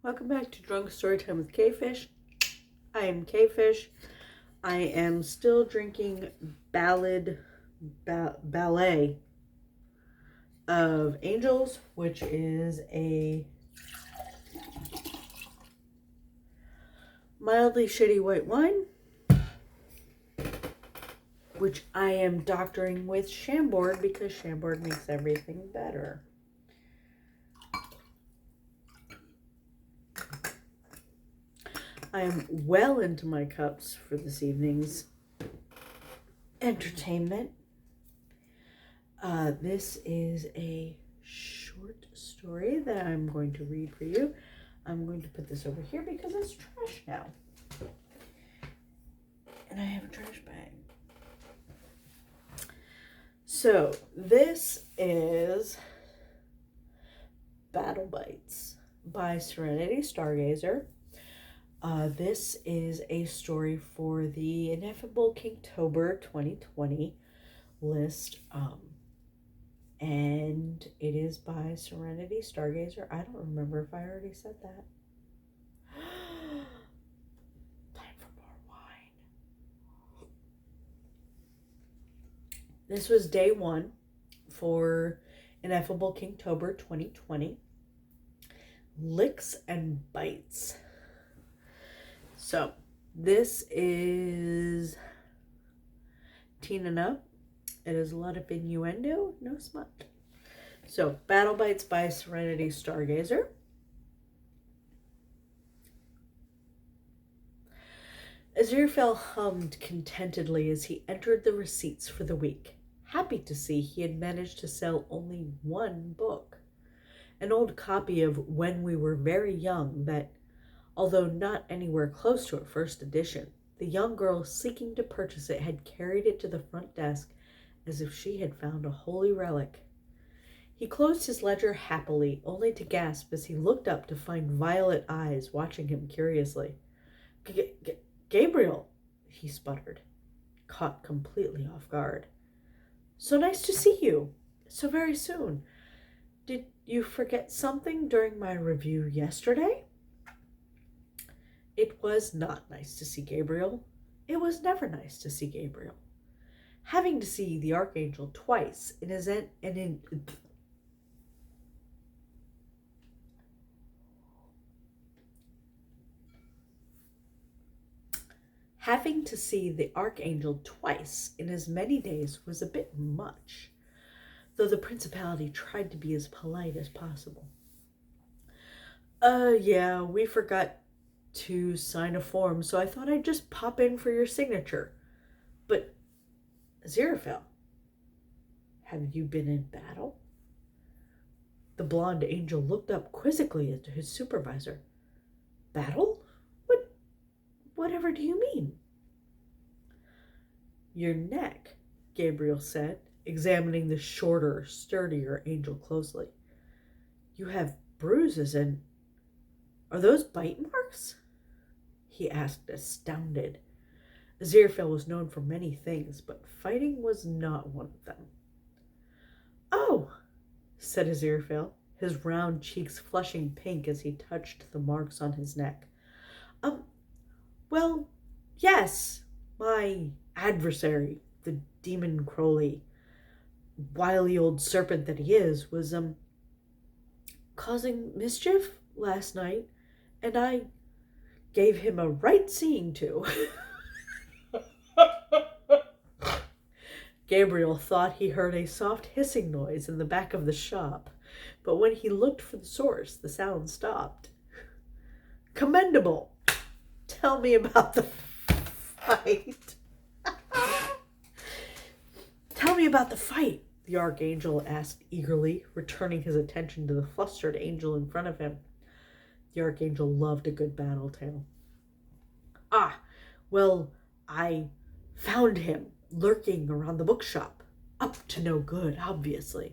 Welcome back to Drunk Storytime with Quefish. I am Quefish. I am still drinking Ballet of Angels, which is a mildly shitty white wine, which I am doctoring with Chambord because Chambord makes everything better. I am well into my cups for this evening's entertainment. This is a short story that I'm going to read for you. I'm going to put this over here because it's trash now. And I have a trash bag. So, this is Battle Bites by SerenityStargazer. This is a story for the ineffable Kingtober 2020 list, and it is by SerenityStargazer. I don't remember if I already said that. Time for more wine. This was day one for ineffable Kingtober 2020. Licks and Bites. So, this is teen and up. It is a lot of innuendo, no smut. So, Battle Bites by SerenityStargazer. Aziraphale hummed contentedly as he entered the receipts for the week, happy to see he had managed to sell only one book. An old copy of When We Were Very Young that, although not anywhere close to a first edition, the young girl seeking to purchase it had carried it to the front desk as if she had found a holy relic. He closed his ledger happily, only to gasp as he looked up to find violet eyes watching him curiously. Gabriel, he sputtered, caught completely off guard. So nice to see you. So very soon. Did you forget something during my review yesterday? It was not nice to see Gabriel. It was never nice to see Gabriel. Having to see the Archangel twice Having to see the Archangel twice in as many days was a bit much, though the Principality tried to be as polite as possible. Yeah, we forgot to sign a form, so I thought I'd just pop in for your signature. But, Aziraphale, have you been in battle? The blonde angel looked up quizzically at his supervisor. Battle? Whatever do you mean? Your neck, Gabriel said, examining the shorter, sturdier angel closely. You have bruises and... Are those bite marks? He asked, astounded. Aziraphale was known for many things, but fighting was not one of them. Oh, said Aziraphale, his round cheeks flushing pink as he touched the marks on his neck. Well, yes, my adversary, the demon Crowley, wily old serpent that he is, was, causing mischief last night, and I gave him a right seeing to. Gabriel thought he heard a soft hissing noise in the back of the shop, but when he looked for the source, the sound stopped. Commendable. Tell me about the fight. Tell me about the fight, the Archangel asked eagerly, returning his attention to the flustered angel in front of him. The Archangel loved a good battle tale. Well, I found him lurking around the bookshop, up to no good, obviously.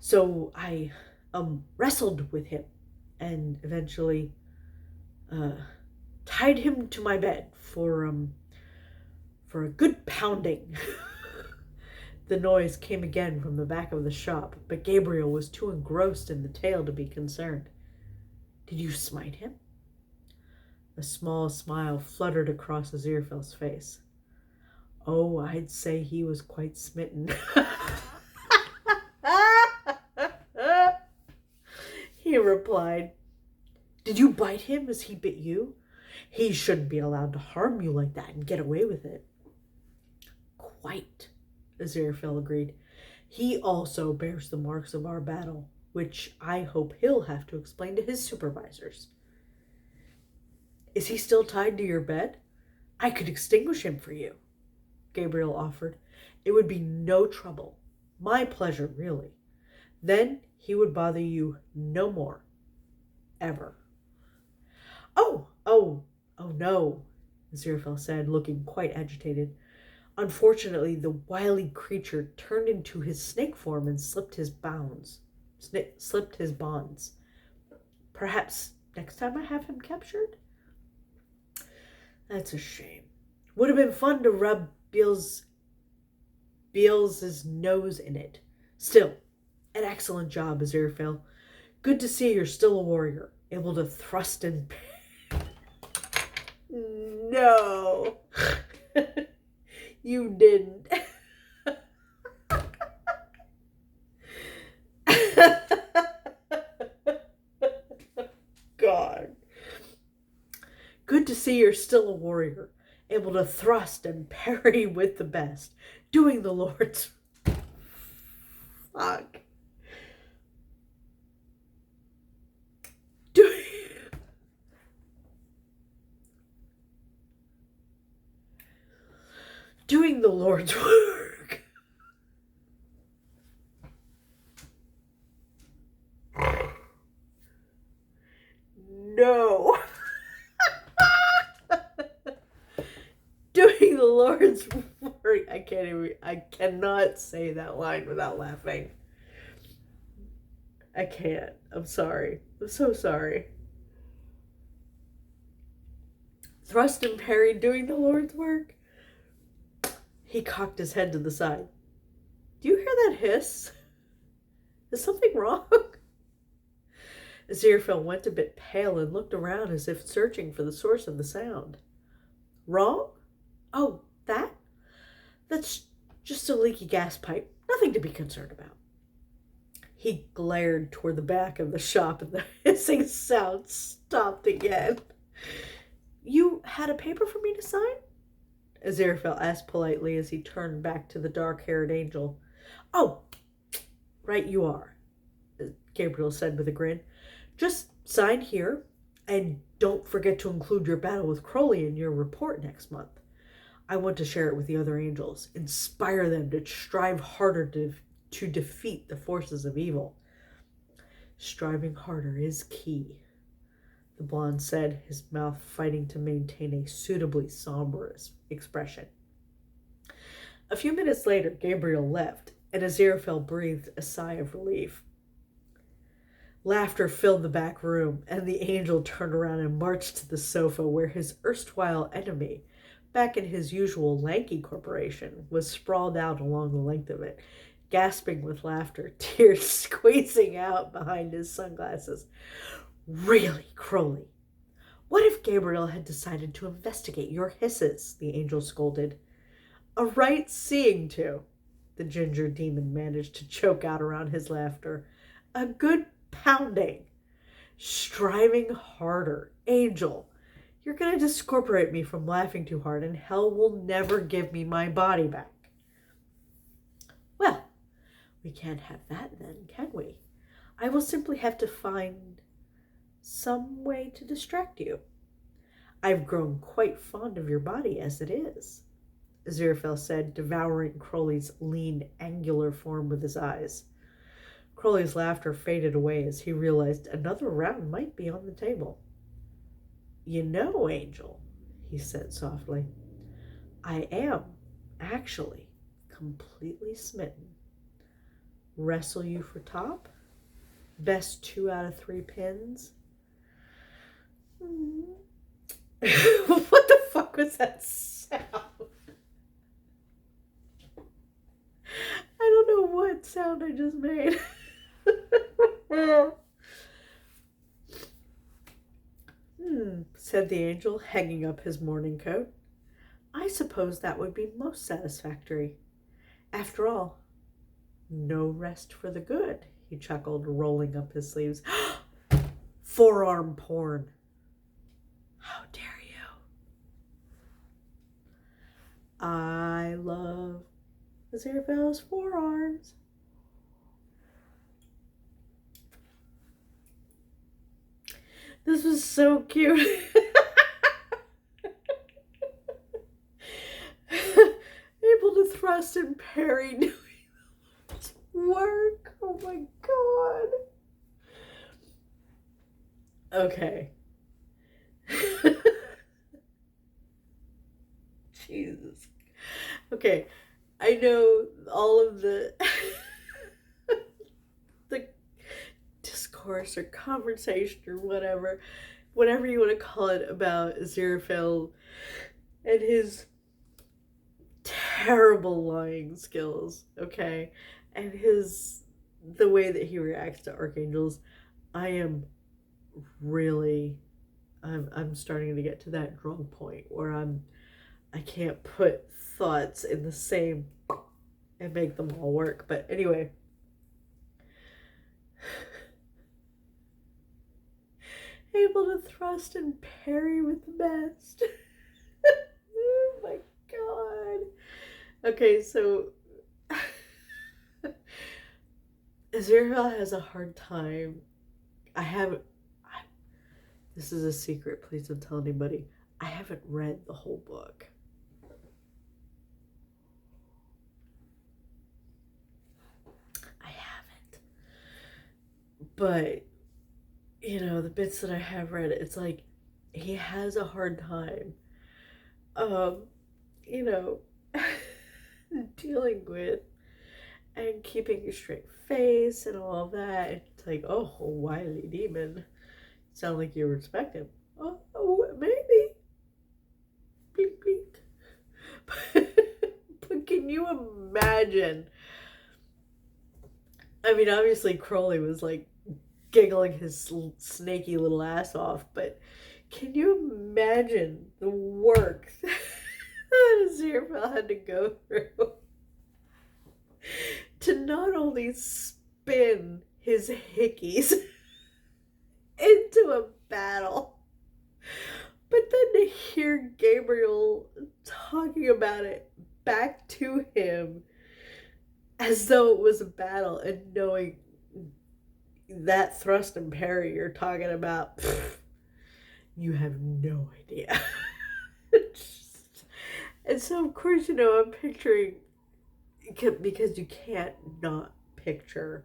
So I wrestled with him and eventually tied him to my bed for a good pounding. The noise came again from the back of the shop, but Gabriel was too engrossed in the tale to be concerned. Did you smite him? A small smile fluttered across Aziraphale's face. Oh, I'd say he was quite smitten. He replied. Did you bite him as he bit you? He shouldn't be allowed to harm you like that and get away with it. Quite, Aziraphale agreed. He also bears the marks of our battle, which I hope he'll have to explain to his supervisors. Is he still tied to your bed? I could extinguish him for you, Gabriel offered. It would be no trouble. My pleasure, really. Then he would bother you no more. Ever. Oh, no, Aziraphale said, looking quite agitated. Unfortunately, the wily creature turned into his snake form and slipped his bonds. Perhaps next time I have him captured? That's a shame. Would have been fun to rub Beelz's nose in it. Still, an excellent job, Aziraphale. Good to see you're still a warrior, able to thrust and... No, you didn't. God. Good to see you're still a warrior, able to thrust and parry with the best, doing the Lord's... Fuck. Doing the Lord's work. No. Doing the Lord's work. I cannot say that line without laughing. I can't. I'm sorry. I'm so sorry. Thrust and parry doing the Lord's work. He cocked his head to the side. Do you hear that hiss? Is something wrong? Aziraphale went a bit pale and looked around as if searching for the source of the sound. Wrong? Oh, that? That's just a leaky gas pipe. Nothing to be concerned about. He glared toward the back of the shop and the hissing sound stopped again. You had a paper for me to sign? Aziraphale asked politely as he turned back to the dark-haired angel. Oh, right you are, Gabriel said with a grin. Just sign here, and don't forget to include your battle with Crowley in your report next month. I want to share it with the other angels, inspire them to strive harder to defeat the forces of evil. Striving harder is key, the blonde said, his mouth fighting to maintain a suitably somber expression. A few minutes later, Gabriel left, and Aziraphale breathed a sigh of relief. Laughter filled the back room, and the angel turned around and marched to the sofa where his erstwhile enemy, back in his usual lanky corporation, was sprawled out along the length of it, gasping with laughter, tears squeezing out behind his sunglasses. Really, Crowley, what if Gabriel had decided to investigate your hisses? The angel scolded. A right seeing to, the ginger demon managed to choke out around his laughter. A good pounding. Striving harder. Angel, you're going to discorporate me from laughing too hard, and hell will never give me my body back. Well, we can't have that then, can we? I will simply have to find some way to distract you. I've grown quite fond of your body as it is, Aziraphale said, devouring Crowley's lean, angular form with his eyes. Crowley's laughter faded away as he realized another round might be on the table. You know, Angel, he said softly, I am, actually, completely smitten. Wrestle you for top? Best 2 out of 3 pins? What the fuck was that sound? I don't know what sound I just made. said the angel, hanging up his morning coat. I suppose that would be most satisfactory. After all, no rest for the good, he chuckled, rolling up his sleeves. Forearm porn. How dare you? I love Aziraphale's forearms. This was so cute. Able to thrust and parry doing work. Oh my god. Okay. Jesus. Okay. I know all of the the discourse or conversation or whatever you want to call it, about Aziraphale and his terrible lying skills, okay, and the way that he reacts to archangels. I'm starting to get to that drunk point where I can't put thoughts in the same and make them all work. But anyway, able to thrust and parry with the best. Oh my god. Okay, so Aziraphale has a hard time. This is a secret, please don't tell anybody. I haven't read the whole book. I haven't. But, the bits that I have read, it's like he has a hard time, dealing with and keeping a straight face and all of that. It's like, oh, wily demon. Sound like you respect him. Oh, maybe. Blink, blink. But can you imagine? I mean, obviously Crowley was like giggling his snaky little ass off, but can you imagine the work that Aziraphale had to go through to not only spin his hickeys into a battle, but then to hear Gabriel talking about it back to him as though it was a battle, and knowing that thrust and parry you're talking about, you have no idea. And so, of course, I'm picturing, because you can't not picture,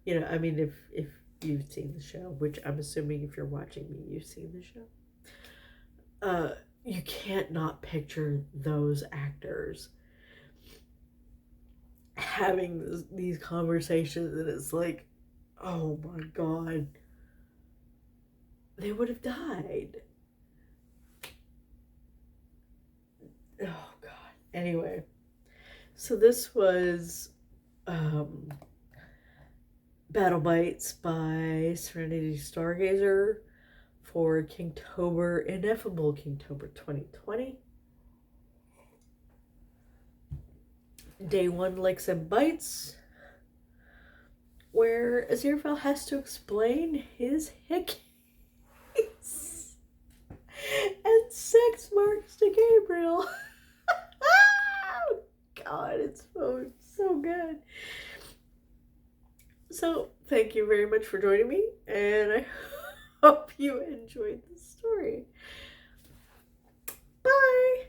I mean, if you've seen the show, which I'm assuming if you're watching me, you've seen the show, you can't not picture those actors having these conversations, and it's like, oh my god, they would have died. Oh god. Anyway, so this was Battle Bites by SerenityStargazer for Kingtober, Ineffable Kingtober 2020. Day 1, Licks and Bites, where Aziraphale has to explain his hickeys and sex marks to Gabriel. Oh god, it's so good. So, thank you very much for joining me, and I hope you enjoyed the story. Bye!